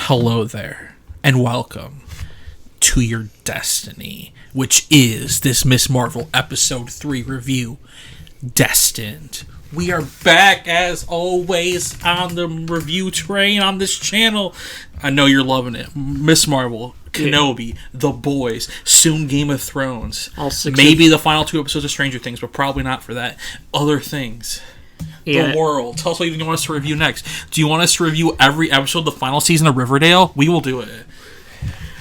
Hello there, and welcome to your destiny, which is this Miss Marvel Episode 3 review, Destined. We are back, as always, on the review train on this channel. I know you're loving it. Miss Marvel, Kenobi, The Boys, soon Game of Thrones. Maybe the final 2 episodes of Stranger Things, but probably not for that. Other things. Yeah. The World. Tell us what you want us to review next. Do you want us to review every episode of the final season of Riverdale? We will do it.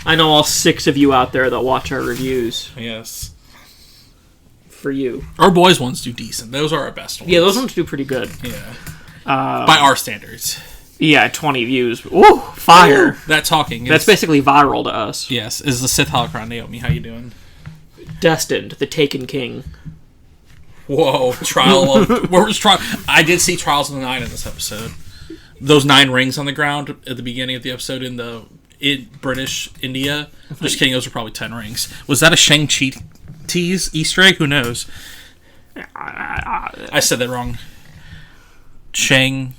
I know all 6 of you out there that watch our reviews. Yes. For you. Our Boys ones do decent. Those are our best ones. Yeah, those ones do pretty good. Yeah. By our standards. Yeah, 20 views. Ooh, fire. Ooh, that talking. That's basically viral to us. Yes. Is the Sith holocron. Naomi, how you doing? Destined, the Taken King. Whoa, where was Trial? I did see Trials of the Nine in this episode. Those 9 rings on the ground at the beginning of the episode in British India. Just kidding, those are probably 10 rings. Was that a Shang-Chi tease Easter egg? Who knows? I said that wrong. Shang-Chi.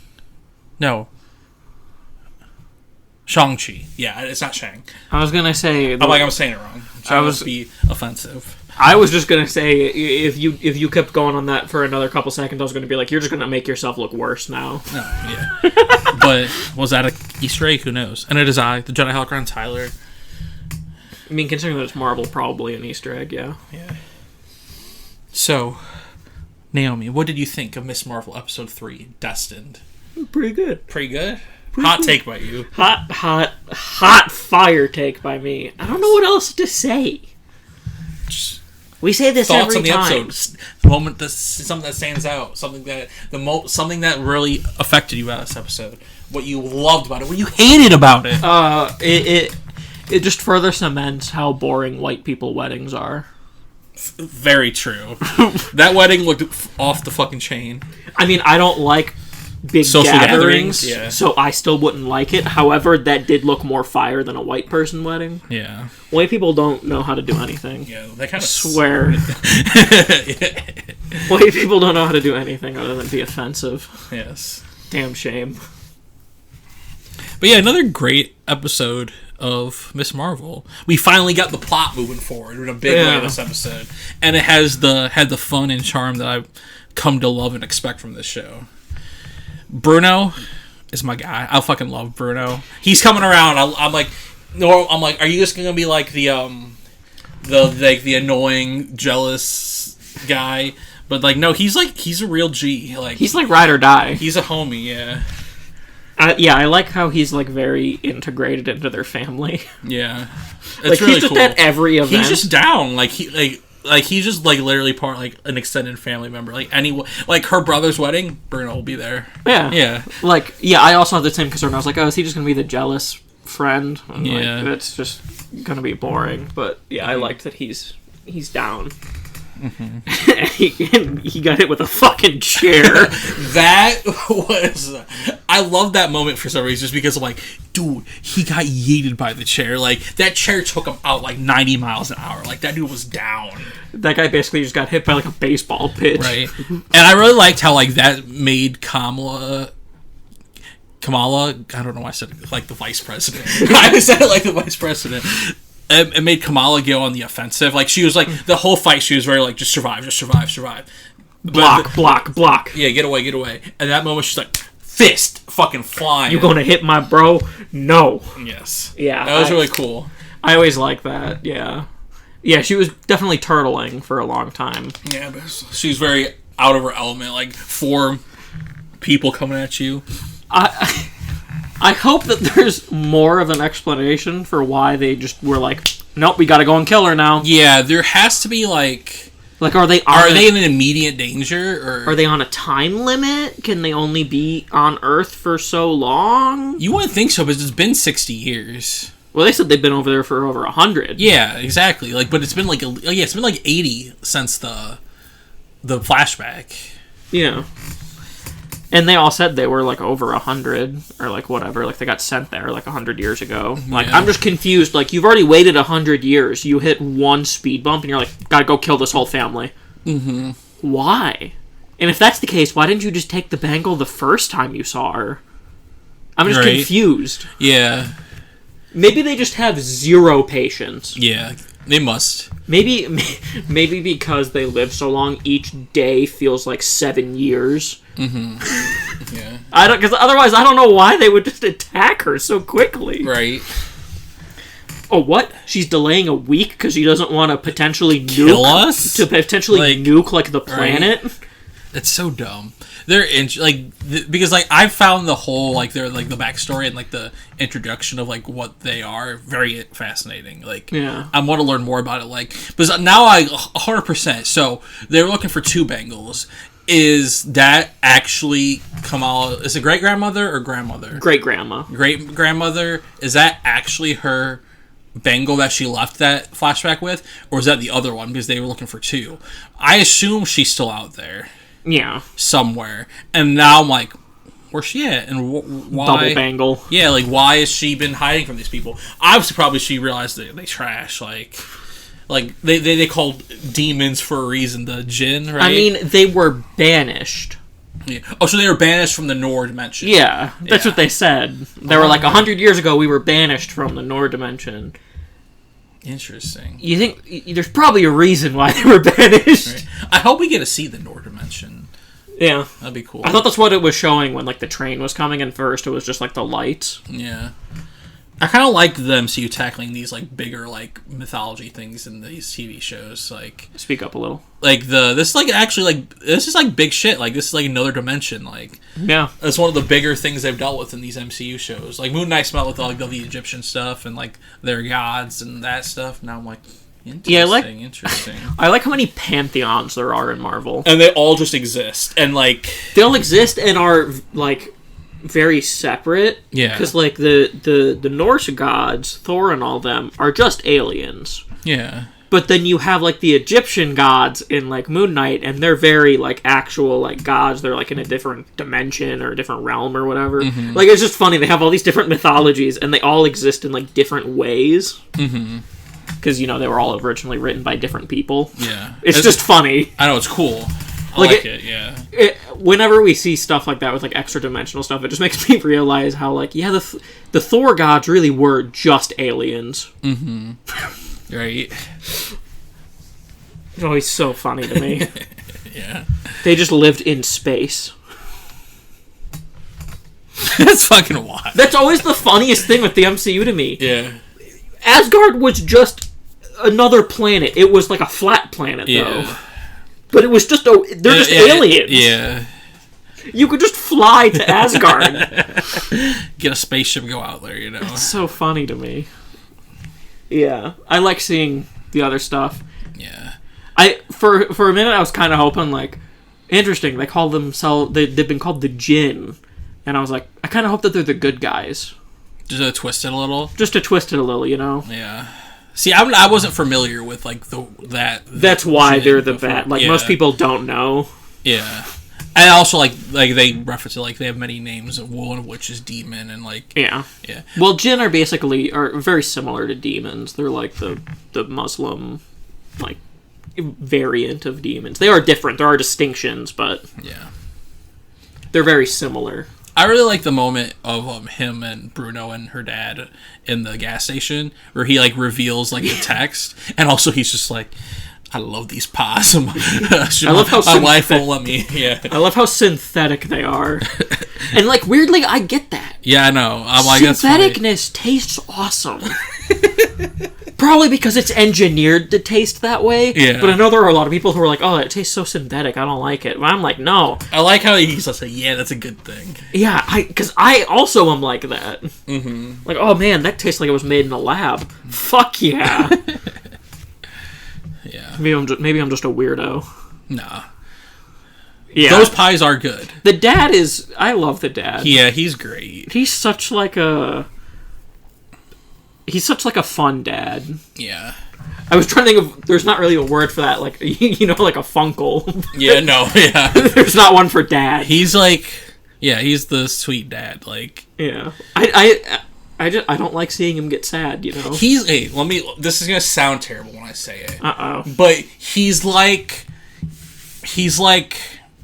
Yeah, it's not Shang. I was gonna say. I'm saying it wrong. I was be offensive. I was just gonna say if you kept going on that for another couple seconds, I was gonna be like, you're just gonna make yourself look worse now. Oh, yeah. But was that a Easter egg? Who knows? And it is the Jedi Holocron Tyler. I mean, considering that it's Marvel, probably an Easter egg. Yeah. Yeah. So, Naomi, what did you think of Miss Marvel Episode 3, Destined? Pretty good. Pretty good. Hot take by you. Hot fire take by me. I don't know what else to say. We say this every time. Thoughts on the episode. The moment, something that stands out, something that really affected you about this episode. What you loved about it, what you hated about it. It just further cements how boring white people weddings are. Very true. That wedding looked off the fucking chain. I mean, I don't like big social gatherings, yeah. So I still wouldn't like it. However, that did look more fire than a white person wedding. Yeah. White people don't know how to do anything. Yeah, they kind of swear. White people don't know how to do anything other than be offensive. Yes. Damn shame. But yeah, another great episode of Miss Marvel. We finally got the plot moving forward in a big way this episode. And it had the fun and charm that I've come to love and expect from this show. Bruno is my guy. I fucking love Bruno. He's coming around. I'm like, are you just gonna be like the annoying, jealous guy? But like, no, he's a real G. Like, he's like ride or die. He's a homie. Yeah. I like how he's like very integrated into their family. Yeah, it's like really he's just cool. At every event. He's just down. He's just like literally part like an extended family member. Like her brother's wedding, Bruno will be there. Yeah, yeah. I also have the same concern. I was like, oh, is he just gonna be the jealous friend? And yeah, it's just gonna be boring. But yeah, I liked that he's down. Mm-hmm. and he got hit with a fucking chair. I love that moment for some reason, just because I'm like, dude, he got yeeted by the chair. Like, that chair took him out like 90 miles an hour. Like, that dude was down. That guy basically just got hit by like a baseball pitch. Right. And I really liked how like that made Kamala, I don't know why I said it like the vice president. I said it like the vice president. It made Kamala go on the offensive. Like, she was like, the whole fight, she was very like, just survive. Block. Yeah, get away. And that moment, she's like, fist fucking flying. You gonna hit my bro? No. Yes. Yeah. That was really cool. I always like that, yeah. Yeah, she was definitely turtling for a long time. Yeah, but she was very out of her element. Like, 4 people coming at you. I hope that there's more of an explanation for why they just were like, nope, we gotta go and kill her now. Yeah, there has to be like are they in an immediate danger, or are they on a time limit? Can they only be on Earth for so long? You wouldn't think so, because it's been 60 years. Well, they said they've been over there for over 100. Yeah, exactly. Like, but it's been like 80 since the flashback. Yeah. And they all said they were, like, over 100, or, like, whatever. Like, they got sent there, like, 100 years ago. Like, yeah. I'm just confused. Like, you've already waited 100 years. You hit one speed bump, and you're like, gotta go kill this whole family. Mm-hmm. Why? And if that's the case, why didn't you just take the bangle the first time you saw her? I'm just confused. Yeah. Maybe they just have zero patience. Yeah, they must. Maybe because they live so long, each day feels like 7 years. Mm-hmm. Yeah. Because otherwise, I don't know why they would just attack her so quickly. Right. Oh, what? She's delaying a week because she doesn't want to potentially kill us? To potentially nuke, like, the planet? Right. It's so dumb. They're because like I found the whole like their like the backstory and like the introduction of like what they are very fascinating. Like, yeah, I want to learn more about it. Like, because now 100%. So they're looking for two bangles. Is that actually Kamala? Is it great grandmother or grandmother? Great grandma. Great grandmother. Is that actually her bangle that she left that flashback with, or is that the other one? Because they were looking for two. I assume she's still out there. Yeah. Somewhere. And now I'm like, where's she at? And why? Double bangle. Yeah, like, why has she been hiding from these people? Obviously, probably she realized that they trash. Like they called demons for a reason, the Jinn, right? I mean, they were banished. Yeah. Oh, so they were banished from the Nor dimension. Yeah, that's what they said. They were like, 100 years ago, we were banished from the Nor dimension. Interesting. You think there's probably a reason why they were banished? Right. I hope we get to see the Nor dimension. Yeah, that'd be cool. I thought that's what it was showing when like the train was coming in first. It was just like the lights. Yeah, I kind of like the MCU tackling these like bigger like mythology things in these TV shows. Like, speak up a little. Like this is like big shit. Like, this is like another dimension. Like, yeah, that's one of the bigger things they've dealt with in these MCU shows. Like, Moon Knight's met with all the Egyptian stuff and like their gods and that stuff. Now I'm like, interesting. I like how many pantheons there are in Marvel, and they all just exist, and like they all exist and are like very separate. Yeah, because like the Norse gods, Thor and all them, are just aliens. Yeah. But then you have, like, the Egyptian gods in, like, Moon Knight, and they're very, like, actual, like, gods. They're, like, in a different dimension or a different realm or whatever. Mm-hmm. Like, it's just funny. They have all these different mythologies, and they all exist in, like, different ways. Mm-hmm. Because, you know, they were all originally written by different people. Yeah. It's just funny. I know, it's cool. I like it, yeah. Whenever we see stuff like that with, like, extra-dimensional stuff, it just makes me realize how, like, yeah, the Thor gods really were just aliens. Mm-hmm. Right. It's always so funny to me. Yeah. They just lived in space. That's fucking wild. That's always the funniest thing with the MCU to me. Yeah. Asgard was just another planet. It was like a flat planet, though. But it was just they're just aliens. Yeah. You could just fly to Asgard. Get a spaceship and go out there, you know. It's so funny to me. Yeah, I like seeing the other stuff. Yeah, for a minute I was kind of hoping like, interesting. They call themselves they've been called the Jinn, and I was like, I kind of hope that they're the good guys. Just to twist it a little. Just to twist it a little, you know. Yeah. See, I wasn't familiar with like that. That's why they're the bad. Like most people don't know. Yeah. And also, like they reference it, like they have many names, one of which is demon, and like yeah. Well, Jinn are very similar to demons. They're like the Muslim, like variant of demons. They are different. There are distinctions, but yeah, they're very similar. I really like the moment of him and Bruno and her dad in the gas station where he like reveals like the text, and also he's just like, I love these possum. I love how my wife won't let me. Yeah, I love how synthetic they are, and like weirdly, I get that. Yeah, I know. I'm like, syntheticness tastes awesome. Probably because it's engineered to taste that way. Yeah. But I know there are a lot of people who are like, "Oh, it tastes so synthetic. I don't like it." But I'm like, no. I like how he's like, "Yeah, that's a good thing." Yeah, because I also am like that. Mm-hmm. Like, oh man, that tastes like it was made in a lab. Fuck yeah. Yeah. Maybe I'm just a weirdo. Nah. Yeah. Those pies are good. The dad is... I love the dad. Yeah, he's great. He's such like a fun dad. Yeah. I was trying to think of... There's not really a word for that. Like, you know, like a funkle. Yeah, no, yeah. There's not one for dad. He's like... Yeah, he's the sweet dad. Like... Yeah. I don't like seeing him get sad, you know? This is gonna sound terrible when I say it. Uh-oh. But he's like...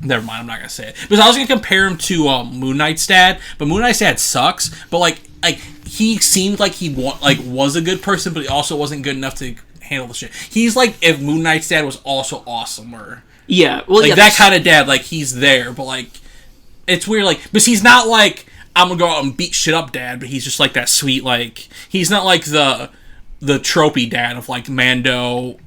Never mind, I'm not gonna say it. Because I was gonna compare him to Moon Knight's dad, but Moon Knight's dad sucks, but like he seemed like he was a good person, but he also wasn't good enough to handle the shit. He's like if Moon Knight's dad was also awesome, or that kind of dad. Like he's there, but like it's weird. Like, but he's not like I'm gonna go out and beat shit up dad, but he's just like that sweet. Like he's not like the tropey dad of like Mando,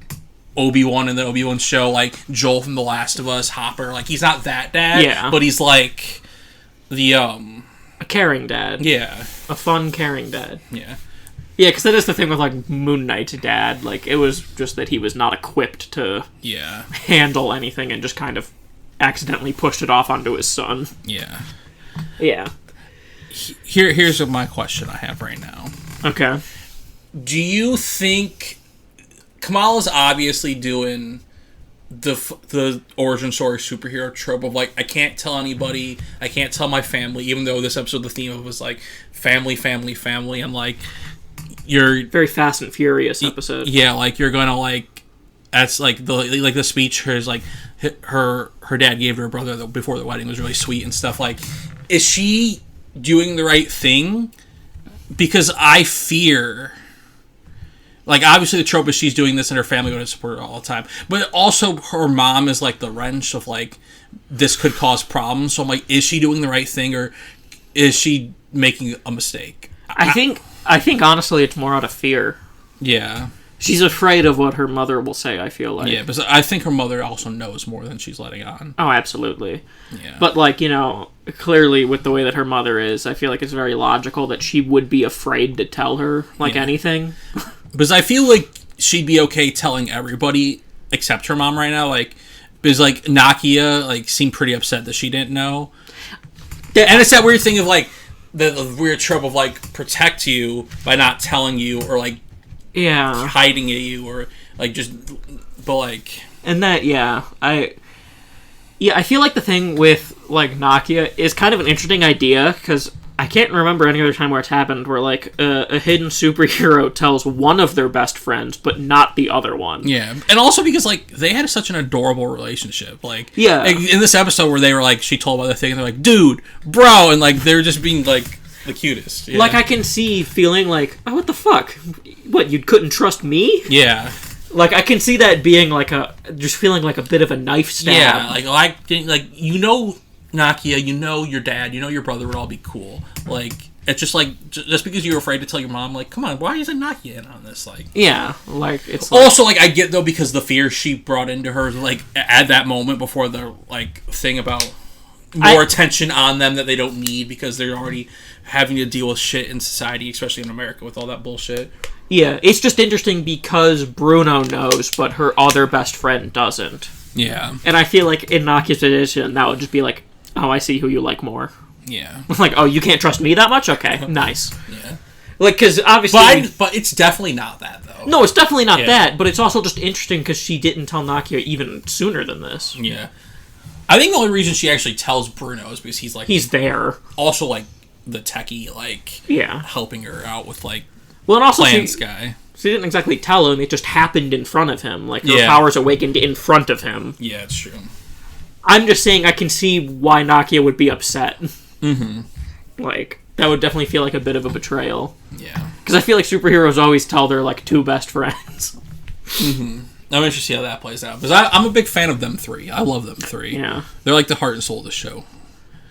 Obi-Wan in the Obi-Wan show, like Joel from The Last of Us, Hopper. Like he's not that dad. Yeah, but he's like the a caring dad. Yeah, a fun caring dad. Yeah. Yeah, because that is the thing with, like, Moon Knight's dad. Like, it was just that he was not equipped to handle anything and just kind of accidentally pushed it off onto his son. Yeah. Yeah. Here's my question I have right now. Okay. Do you think Kamala's obviously doing the origin story superhero trope of, like, I can't tell anybody, I can't tell my family, even though this episode, the theme of it was, like, family, and, like... You're very Fast and Furious episode. Yeah, like you're gonna like that's like the speech her dad gave to her brother before the wedding was really sweet and stuff. Like, is she doing the right thing? Because I fear, like, obviously the trope is she's doing this and her family going to support her all the time, but also her mom is like the wrench of like this could cause problems. So I'm like, is she doing the right thing or is she making a mistake? I think honestly it's more out of fear. Yeah. She's afraid of what her mother will say, I feel like. Yeah, but I think her mother also knows more than she's letting on. Oh, absolutely. Yeah. But, like, you know, clearly with the way that her mother is, I feel like it's very logical that she would be afraid to tell her, like, anything. Because I feel like she'd be okay telling everybody except her mom right now, like, because, like, Nakia, like, seemed pretty upset that she didn't know. And it's that weird thing of, like, the weird trope of, like, protect you by not telling you or, like, hiding at you or, like, just, but, like... And that, I feel like the thing with, like, Nakia is kind of an interesting idea, because I can't remember any other time where it's happened where, like, a hidden superhero tells one of their best friends, but not the other one. Yeah, and also because, like, they had such an adorable relationship. Like, like, in this episode where they were, like, she told about the thing, and they're like, dude, bro, and, like, they were just being, like, the cutest. Yeah. Like, I can see feeling like, oh, what the fuck? What, you couldn't trust me? Yeah. Like, I can see that being, like, just feeling like a bit of a knife stab. Yeah, like, you know... Nakia, you know your dad, you know your brother would all be cool. Like, it's just like, just because you were afraid to tell your mom, like, come on, why isn't Nakia in on this? Like, yeah, like, it's also, like, I get, though, because the fear she brought into her, like, at that moment before the, like, thing about more attention on them that they don't need because they're already having to deal with shit in society, especially in America with all that bullshit. Yeah, it's just interesting because Bruno knows, but her other best friend doesn't. Yeah. And I feel like in Nakia's position, that would just be like, oh, I see who you like more. Yeah. Like, oh, you can't trust me that much? Okay, nice. Yeah. Like, because obviously... But it's definitely not that, though. No, it's definitely not that, but it's also just interesting because she didn't tell Nakia even sooner than this. Yeah. I think the only reason she actually tells Bruno is because he's, like... He's there. Also, like, the techie, like... Yeah. Helping her out with, like... Well, and also plans guy. She didn't exactly tell him, it just happened in front of him. Like, her powers awakened in front of him. Yeah, it's true. I'm just saying I can see why Nakia would be upset. Mm-hmm. Like, that would definitely feel like a bit of a betrayal. Yeah. Because I feel like superheroes always tell their, like, two best friends. Mm-hmm. I'm interested to see how that plays out. Because I'm a big fan of them three. I love them three. Yeah. They're like the heart and soul of the show.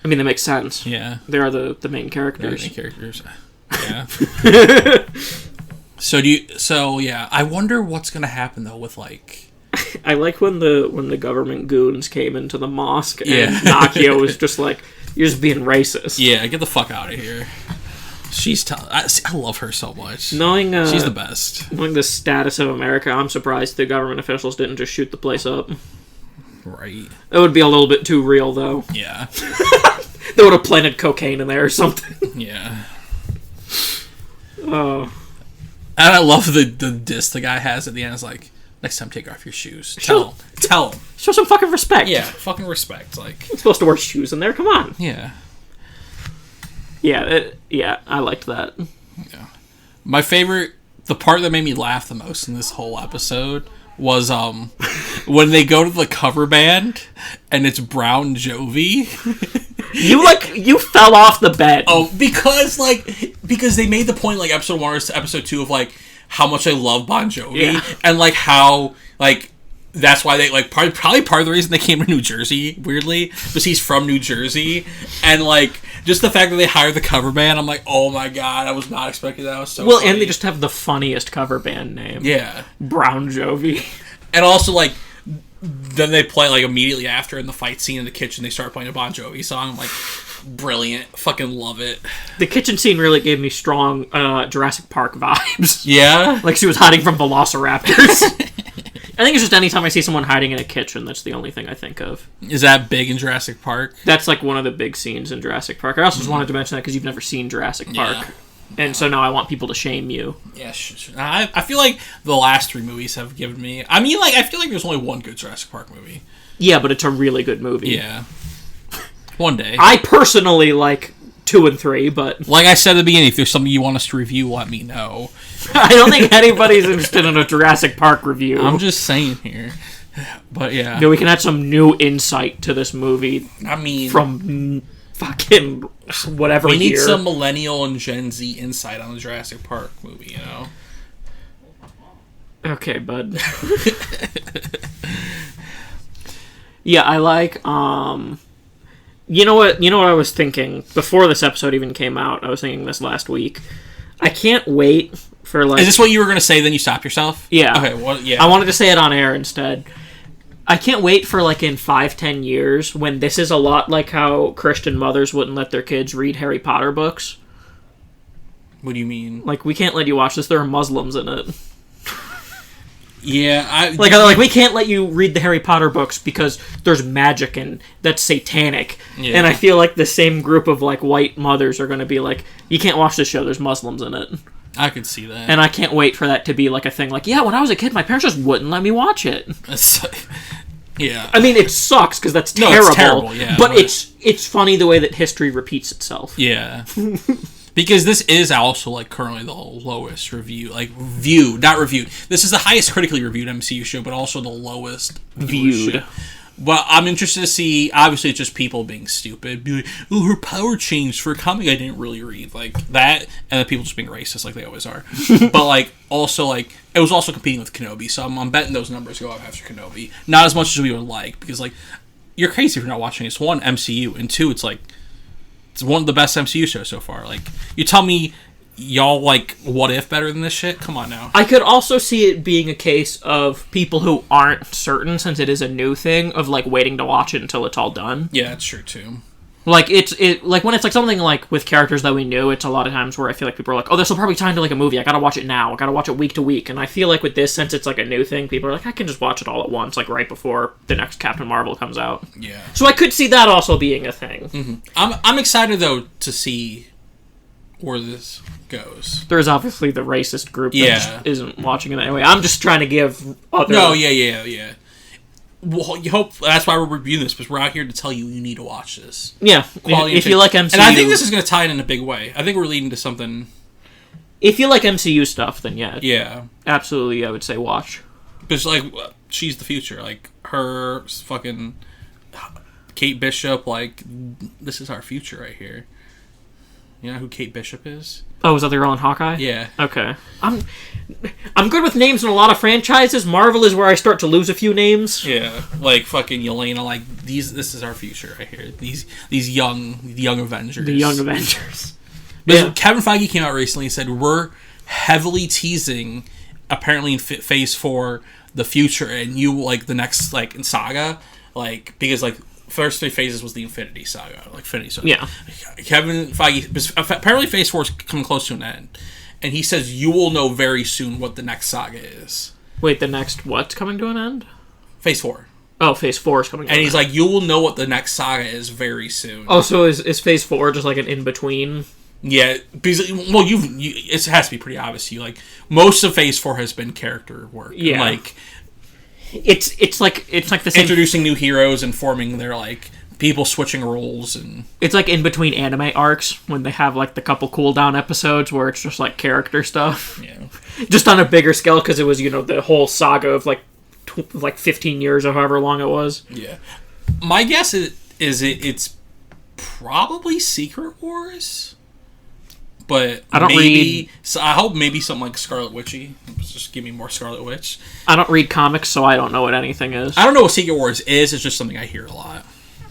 I mean, that makes sense. Yeah. They are the main characters. They're the main characters. Yeah. So, yeah. I wonder what's going to happen, though, with, like... I like when the government goons came into the mosque and Nakia was just like, you're just being racist. Yeah, get the fuck out of here. I love her so much. She's the best. Knowing the status of America, I'm surprised the government officials didn't just shoot the place up. Right. It would be a little bit too real, though. Yeah. They would have planted cocaine in there or something. Yeah. Oh. And I love the diss the guy has at the end. It's like, next time, take off your shoes. Tell him. Show some fucking respect. Yeah, fucking respect. Like, you're supposed to wear shoes in there. Come on. Yeah. Yeah, I liked that. Yeah. My favorite, the part that made me laugh the most in this whole episode was when they go to the cover band and it's Brown Jovi. You fell off the bed. Oh, because they made the point, like, episode 1 or episode 2 of, like, how much I love Bon Jovi. Yeah. And, like, how, like, that's why they, like, probably part of the reason they came to New Jersey, weirdly, because he's from New Jersey. And, like, just the fact that they hired the cover band, I'm like, oh my god, I was not expecting that. It was so funny. And they just have the funniest cover band name. Yeah. Brown Jovi. And also, like, then they play, like, immediately after in the fight scene in the kitchen, they start playing a Bon Jovi song. I'm like, brilliant. Fucking love it. The kitchen scene really gave me strong Jurassic Park vibes. Yeah? Like she was hiding from velociraptors. I think it's just anytime I see someone hiding in a kitchen, that's the only thing I think of. Is that big in Jurassic Park? That's, like, one of the big scenes in Jurassic Park. I also just wanted to mention that because you've never seen Jurassic Park. Yeah. And so now I want people to shame you. Yeah, sure. I feel like the last 3 movies have given me... I mean, like, I feel like there's only one good Jurassic Park movie. Yeah, but it's a really good movie. Yeah. One day. I personally like 2 and 3, but... Like I said at the beginning, if there's something you want us to review, let me know. I don't think anybody's interested in a Jurassic Park review. I'm just saying here. But yeah. No, we can add some new insight to this movie. I mean... From fucking whatever we need some millennial and Gen Z insight on the Jurassic Park movie, you know? Okay, bud. Yeah, I like, You know what I was thinking before this episode even came out? I was thinking this last week. I can't wait for, like... Is this what you were going to say, then you stopped yourself? Yeah. Okay, well, yeah. I wanted to say it on air instead. I can't wait for, like, in 5-10 years, when this is a lot like how Christian mothers wouldn't let their kids read Harry Potter books. What do you mean? Like, we can't let you watch this. There are Muslims in it. Yeah, Like, we can't let you read the Harry Potter books because there's magic and that's satanic. Yeah. And I feel like the same group of, like, white mothers are going to be like, you can't watch this show, there's Muslims in it. I could see that. And I can't wait for that to be, like, a thing. Like, yeah, when I was a kid, my parents just wouldn't let me watch it. Yeah. I mean, it sucks because that's terrible. No, it's terrible, yeah. But it's funny the way that history repeats itself. Yeah. Because this is also, like, currently the lowest not reviewed. This is the highest critically reviewed MCU show, but also the lowest viewed show. Well, I'm interested to see, obviously it's just people being stupid. Be like, oh, her power changed for a comic I didn't really read. Like, that, and then people just being racist like they always are. But, like, also, like, it was also competing with Kenobi, so I'm betting those numbers go up after Kenobi. Not as much as we would like, because, like, you're crazy if you're not watching this. 1, MCU, and 2, it's, like, it's one of the best MCU shows so far. Like, you tell me y'all like What If better than this shit? Come on now. I could also see it being a case of people who aren't certain, since it is a new thing, of, like, waiting to watch it until it's all done. Yeah, that's true too. Like, like, when it's, like, something, like, with characters that we knew, it's a lot of times where I feel like people are like, oh, this will probably tie into, like, a movie. I gotta watch it now. I gotta watch it week to week. And I feel like with this, since it's, like, a new thing, people are like, I can just watch it all at once, like, right before the next Captain Marvel comes out. Yeah. So I could see that also being a thing. Mm-hmm. I'm excited, though, to see where this goes. There's obviously the racist group that just isn't watching it anyway. I'm just trying to give other... No, yeah. Well, you hope that's why we're reviewing this, because we're out here to tell you need to watch this. Yeah, if you like MCU, and I think this is going to tie it in a big way. I think we're leading to something. If you like MCU stuff, then yeah, absolutely, I would say watch. Because, like, she's the future. Like, her fucking Kate Bishop. Like, this is our future right here. You know who Kate Bishop is? Oh, is that the girl in Hawkeye? Yeah. Okay. I'm good with names in a lot of franchises. Marvel is where I start to lose a few names. Yeah, like fucking Yelena. Like this is our future right here. These young Avengers. The young Avengers. Yeah. Kevin Feige came out recently and said we're heavily teasing, apparently in Phase 4, the future and the next like in Saga, like because like. First 3 phases was the Infinity Saga, like Infinity Saga. Yeah. Kevin Feige, apparently Phase 4 is coming close to an end, and he says you will know very soon what the next saga is. Wait, the next what's coming to an end? Phase 4. Oh, Phase 4 is coming to an end. And he's like, you will know what the next saga is very soon. Oh, so is Phase 4 just like an in-between? Yeah, because, well, it has to be pretty obvious to you. Like, most of Phase 4 has been character work. Yeah. Like... It's like the same... Introducing new heroes and forming their, like, people switching roles and... It's like in between anime arcs, when they have, like, the couple cooldown episodes where it's just, like, character stuff. Yeah. Just on a bigger scale, because it was, the whole saga of, like, 15 years or however long it was. Yeah. My guess is it's Probably Secret Wars. But I don't read. So I hope maybe something like Scarlet Witchy. Just give me more Scarlet Witch. I don't read comics, so I don't know what anything is. I don't know what Secret Wars is. It's just something I hear a lot.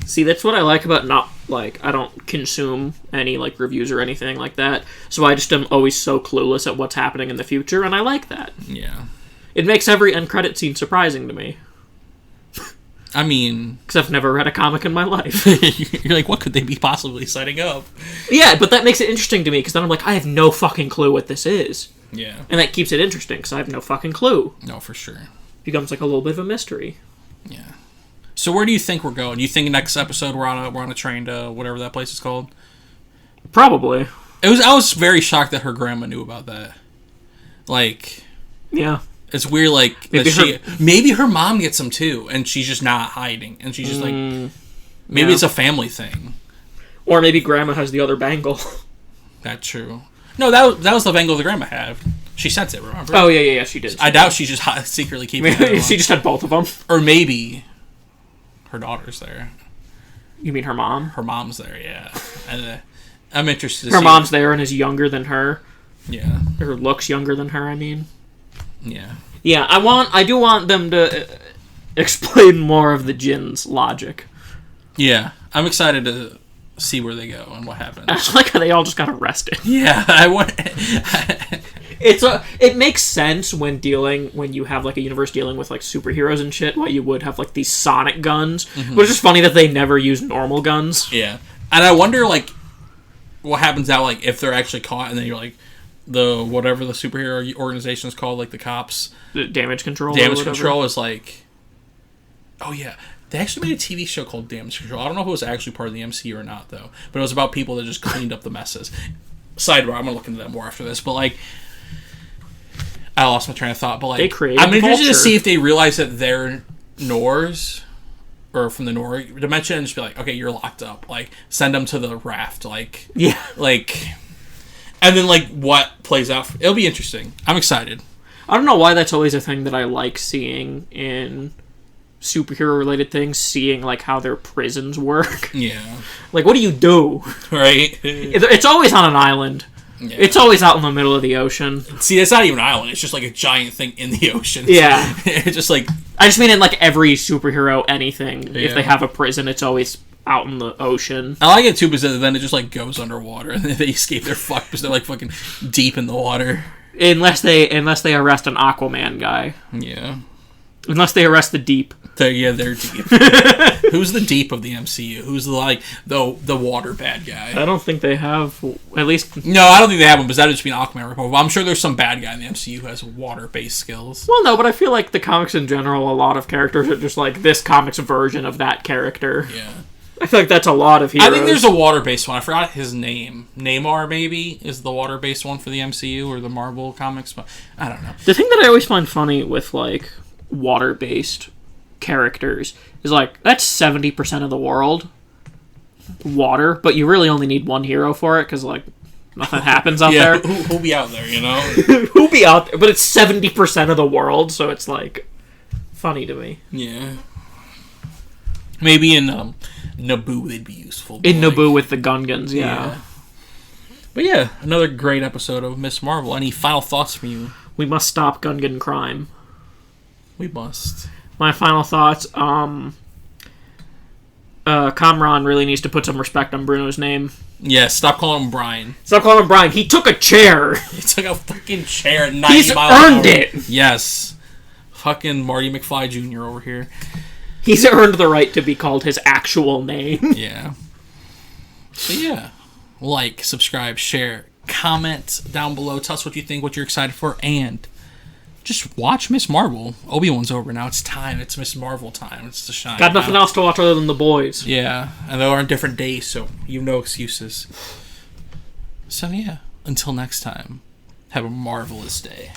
See, that's what I like about not, like, I don't consume any, like, reviews or anything like that. So I just am always so clueless at what's happening in the future, and I like that. Yeah. It makes every end credit scene surprising to me. I mean... Because I've never read a comic in my life. You're like, what could they be possibly setting up? Yeah, but that makes it interesting to me, because then I'm like, I have no fucking clue what this is. Yeah. And that keeps it interesting, because I have no fucking clue. No, for sure. Becomes like a little bit of a mystery. Yeah. So where do you think we're going? Do you think next episode we're on a train to whatever that place is called? Probably. I was very shocked that her grandma knew about that. Like... Yeah. It's weird, like... Maybe her mom gets them, too, and she's just not hiding. And she's just like... Maybe it's a family thing. Or maybe grandma has the other bangle. That's true. No, that was the bangle the grandma had. She sent it, remember? Oh, yeah, she did. I doubt she just secretly keeping it. She just had both of them. Or maybe her daughter's there. You mean her mom? Her mom's there, yeah. And I'm interested to see. Her mom's her. there and is younger than her. Yeah. Or looks younger than her, I mean. Yeah. Yeah, I do want them to explain more of the Jin's logic. Yeah. I'm excited to see where they go and what happens. I like how they all just got arrested. Yeah, I want... It makes sense when you have like a universe dealing with like superheroes and shit, why you would have like these sonic guns. Mm-hmm. But it's just funny that they never use normal guns. Yeah. And I wonder like what happens now, like if they're actually caught and then you're like the whatever the superhero organization is called, like the cops. The damage control. Damage control is like, oh yeah. They actually made a TV show called Damage Control. I don't know if it was actually part of the MCU or not, though. But it was about people that just cleaned up the messes. Sidebar, I'm going to look into that more after this. But, like, I lost my train of thought. But, like, I'm interested to see if they realize that they're Nors, or from the Nor dimension, and just be like, okay, you're locked up. Like, send them to the raft. Like, yeah. Like, and then, like, what plays out. It'll be interesting. I'm excited. I don't know why that's always a thing that I like seeing in superhero related things, seeing like how their prisons work. Yeah. Like, what do you do? Right. It's always on an island. Yeah. It's always out in the middle of the ocean. See, it's not even an island. It's just like a giant thing in the ocean. Yeah. It's just like... I just mean in like every superhero anything, if they have a prison, it's always out in the ocean. I like it too because then it just like goes underwater and they escape their fuck because they're like fucking deep in the water. Unless they arrest an Aquaman guy. Yeah. Unless they arrest the Deep. They're deep. Who's the Deep of the MCU? Who's the water bad guy? I don't think they have. At least no, I don't think they have one. Because that would just be an Aquaman ripoff. I'm sure there's some bad guy in the MCU who has water-based skills. Well, no, but I feel like the comics in general, a lot of characters are just like this comic's version of that character. Yeah. I feel like that's a lot of heroes. I think there's a water-based one. I forgot his name. Namor, maybe, is the water-based one for the MCU or the Marvel comics. But I don't know. The thing that I always find funny with like water-based characters is like that's 70% of the world water, but you really only need one hero for it because like nothing happens out there. Who'll be out there, you know? Who'll be out there? But it's 70% of the world, so it's like funny to me. Yeah. Maybe in Naboo they'd be useful. In Naboo with the Gungans, yeah. But yeah, another great episode of Miss Marvel. Any final thoughts from you? We must stop Gungan crime. We must. My final thoughts, Kamran really needs to put some respect on Bruno's name. Yeah, stop calling him Brian. Stop calling him Brian. He took a chair. He took a fucking chair at 90 He's miles an hour. earned it. Yes. Fucking Marty McFly Jr. over here. He's earned the right to be called his actual name. Yeah. So yeah. Like, subscribe, share, comment down below. Tell us what you think, what you're excited for, and just watch Miss Marvel. Obi-Wan's over now. It's time. It's Miss Marvel time. It's the shine. Got nothing else to watch other than The Boys. Yeah. And they're on different days, so you have no excuses. So yeah. Until next time, have a marvelous day.